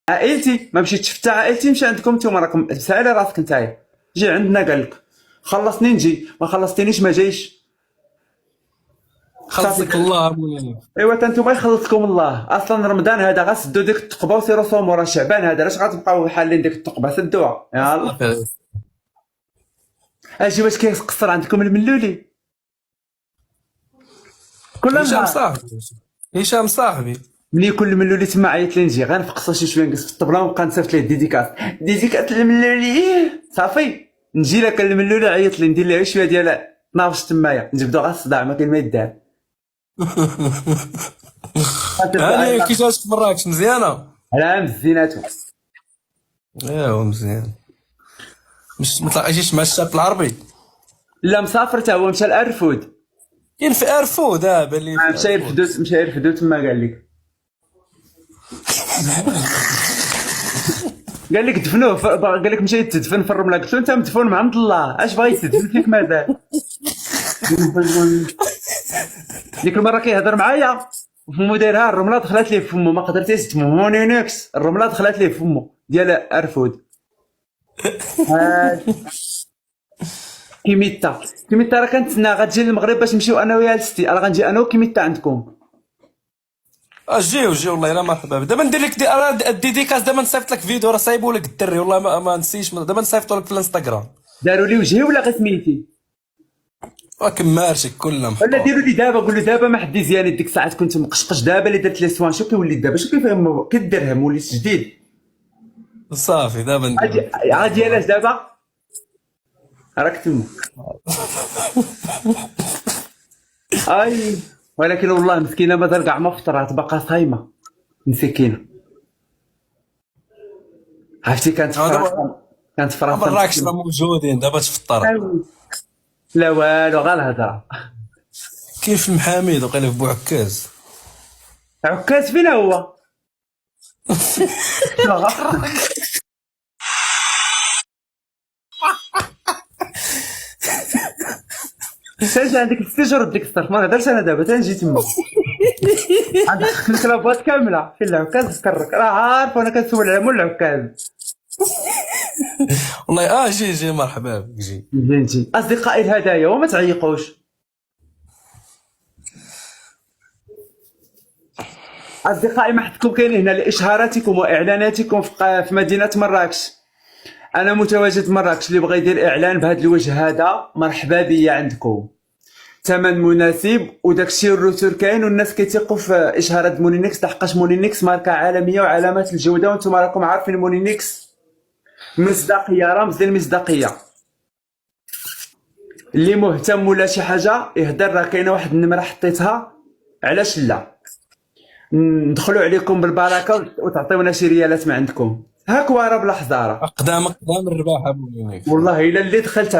عائلتي ما مشيتش حتى عائلتي، مشى عندكم نتوما، راكم سالي راسك نتايا. جي عندنا قال لك خلصني نجي، ما خلصتنيش ما جايش. خلصك صافي. الله مولانا. ايوا تا نتوما يخلصكم الله. اصلا رمضان هذا غسدوا ديك التقبه وسيروا صوموا، راه شعبان هذا، علاش غتبقاو حالين ديك التقبه؟ سدوها يلا. صافي. اجي واش كيقصر عندكم الملولي كل هشام نهار؟ صاحبي، هشام صاحبي. ملي كل ملولي تما عيط لي نجي، غنفقصو شي شويه نقص في الطبله ونبقى نصيفط ليه ديديكاس، ديديكاس الملولي صافي. نجي لك الملولي عيط لي ندير ليه شويه ديال نافش تمايا، نجبدو غير الصداع ما كاين ما يدار. هاني كي جاتك مراكش مزيانه؟ على مزيناتو. ايوا مزيان. مش ما تلاقيتيش مع الشاب العربي؟ لا مسافر تا هو، مشى لارفود. كاين في ارفو دابا اللي في مشى ارفو. يرفدو، مشى يرفدو تما قال لك. قال لك دفنوه قال لك مشى يتدفن في الرمله، قلت له انت مدفون مع عند الله، اش باغي يتدفن فيك مازال؟ ديك المره كيهضر معايا وفمو دايرها الرمله دخلت ليه في فمو، ما قدرتيش تمونينكس، الرمله دخلت ليه في فمو ديال ارفود. كيميتا كيميتا راه كنتسنى غتجي للمغرب باش نمشيو انا ويا لستي، راه غنجي انا وكيميتا عندكم. جيو والله الا مرحبا بك. دابا ندير لك انا الديديكاس، دابا نصيفط لك فيديو راه صايبو لك الدري والله ما نسيش، دابا نصيفطو لك في الانستغرام. داروا لي وجهي ولا غير سميتي؟ كمارشك كلها ولا محطوط. ديروا لي دابا، قول له دابا ما حدي زيان، ديك الساعات كنت مقشقش، دابا اللي درت لي سوان شو كيولي دابا، شو كيفهم كدرهم وليت جديد. صافي دابا ندير عادي لك. عادي، علاش دابا راك تما. اي ولكن والله مسكينه مازال كاع ما فطرات، باقا صايمه مسكينه. عرفتي كانت دابا فراسه، كانت فراسه مراكش مسكينه. راه موجودين دابا تفطر. لا والو غير الهضره. كاين في المحاميد وقيله في بوعكاز. عكاز فين هو؟ تنجي عندك السجر ديك الصرف، ما نهضرش انا دابا تنجي تما عندك الكلابات كامله فين العكاز تكرك، راه عارف انا كنسول على مول العكاز. والله جي مرحبا بك جي. نجي اصدقائي الهدايا وما تعيقوش. اصدقائي ما حدكم كاينين هنا لاشهاراتكم واعلاناتكم في مدينه مراكش. انا متواجد مراكش، اللي بغى يدير اعلان بهذا الوجه هذا مرحبا بيا عندكم. ثمن مناسب وداكشي الروتور كاين، والناس كيثيقوا في اشهارات مونينكس، لحقاش مونينكس ماركه عالميه وعلامات الجوده، وانتم راكم عارفين مونينكس مصداقيه، رمز للمصداقيه. اللي مهتم ولا شي حاجه يهدر، راه كاينه واحد النمره حطيتها، علاش لا ندخلوا عليكم بالبركه وتعطيونا شي ريالات ما عندكم. هاك ورا بلا حزاره. اقدام الرباح ابو منيك. والله الا اللي دخلت